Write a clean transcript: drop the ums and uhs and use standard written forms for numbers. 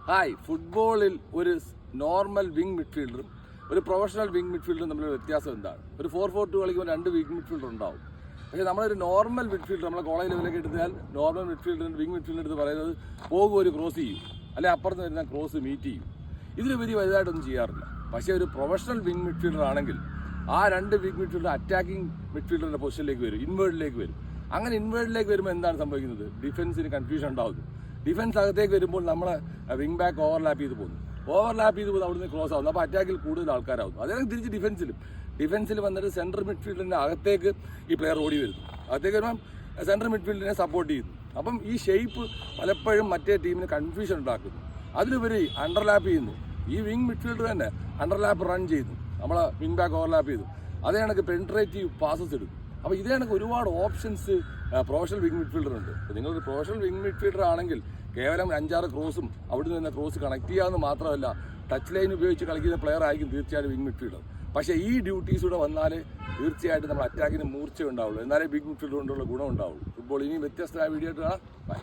Hi, ഫുട്ബോളിൽ ഒരു normal wing മിഡ്ഫീൽഡറും ഒരു പ്രൊഫഷണൽ വിങ് മിഡ്ഫീൽഡറും തമ്മിലുള്ള വ്യത്യാസം എന്താണ്? ഒരു 4-4-2 കളിക്കുമ്പോൾ 2 വിങ് മിഡ്ഫീൽഡർ ഉണ്ടാവും. പക്ഷേ നമ്മളൊരു നോർമൽ മിഡ്ഫീൽഡർ, നമ്മളെ കോളേജ് ലെവലിലേക്ക് എടുത്താൽ നോർമൽ മിഡ്ഫീൽഡറിന് വിങ് മിഡ്ഫീൽഡർ എടുത്ത് പറയുന്നത് പോകും ഒരു ക്രോസ് ചെയ്യും, അല്ലെങ്കിൽ അപ്പുറത്ത് വരുന്ന ക്രോസ് മീറ്റ് ചെയ്യും. ഇതിലുപരി വലുതായിട്ടൊന്നും ചെയ്യാറില്ല. പക്ഷേ ഒരു പ്രൊഫഷണൽ വിങ് മിഡ്ഫീൽഡർ ആണെങ്കിൽ ആ 2 വിങ് മിഡ്ഫീൽഡർ അറ്റാക്കിംഗ് മിഡ്ഫീൽഡറിൻ്റെ പൊസിഷനിലേക്ക് വരും, ഇൻവേർഡിലേക്ക് വരും. അങ്ങനെ ഇൻവേർഡിലേക്ക് വരുമ്പോൾ എന്താണ് സംഭവിക്കുന്നത്? ഡിഫൻസിന് കൺഫ്യൂഷൻ ഉണ്ടാകുന്നു. ഡിഫൻസ് അകത്തേക്ക് വരുമ്പോൾ നമ്മളെ വിങ് ബാക്ക് ഓവർലാപ്പ് ചെയ്ത് പോകുന്നു, അവിടുന്ന് ക്രോസ് ആവുന്നു. അപ്പോൾ അറ്റാക്കിൽ കൂടുതൽ ആൾക്കാരാകുന്നു. അതേ തിരിച്ച് ഡിഫൻസിൽ വന്നിട്ട് സെൻട്രൽ മിഡ്ഫീൽഡിൻ്റെ അകത്തേക്ക് ഈ പ്ലെയർ ഓടി വരുന്നു. അകത്തേക്ക് വരുമ്പം സെൻട്രൽ മിഡ്ഫീൽഡിനെ സപ്പോർട്ട് ചെയ്യുന്നു. അപ്പം ഈ ഷേപ്പ് പലപ്പോഴും മറ്റേ ടീമിന് കൺഫ്യൂഷൻ ഉണ്ടാക്കുന്നു. അതിലുപരി അണ്ടർലാപ്പ് ചെയ്യുന്നു. ഈ വിങ് മിഡ്ഫീൽഡർ തന്നെ അണ്ടർലാപ്പ് റൺ ചെയ്തു, നമ്മളെ വിങ് ബാക്ക് ഓവർലാപ്പ് ചെയ്തു. അതേ കണക്ക് പെൻട്രേറ്റീവ് പാസസ് എടുക്കും. അപ്പോൾ ഇതേ കണക്ക് ഒരുപാട് ഓപ്ഷൻസ് പ്രൊഫഷണൽ വിങ് മിഡ്ഫീൽഡർ ഉണ്ട്. നിങ്ങളൊരു പ്രൊഫഷണൽ വിങ് മിഡ്ഫീൽഡർ ആണെങ്കിൽ കേവലം 5-6 ക്രോസും അവിടുന്ന് തന്നെ ക്രോസ് കണക്ട് ചെയ്യാമെന്ന് മാത്രമല്ല, ടച്ച് ലൈൻ ഉപയോഗിച്ച് കളിക്കുന്ന പ്ലെയർ ആയിരിക്കും തീർച്ചയായിട്ടും വിങ് മിഡ്ഫീൽഡർ. പക്ഷേ ഈ ഡ്യൂട്ടീസ് കൂടെ വന്നാൽ തീർച്ചയായിട്ടും നമ്മൾ അറ്റാക്കിന് മൂർച്ച ഉണ്ടാവുള്ളൂ, എന്നാലേ വിങ് മിഡ്ഫീൽഡർ കൊണ്ടുള്ള ഗുണം ഉണ്ടാവുള്ളൂ. ഫുട്ബോൾ ഇനിയും വ്യത്യസ്തമായ വീഡിയോ ആയിട്ട് കാണാം. ബൈ.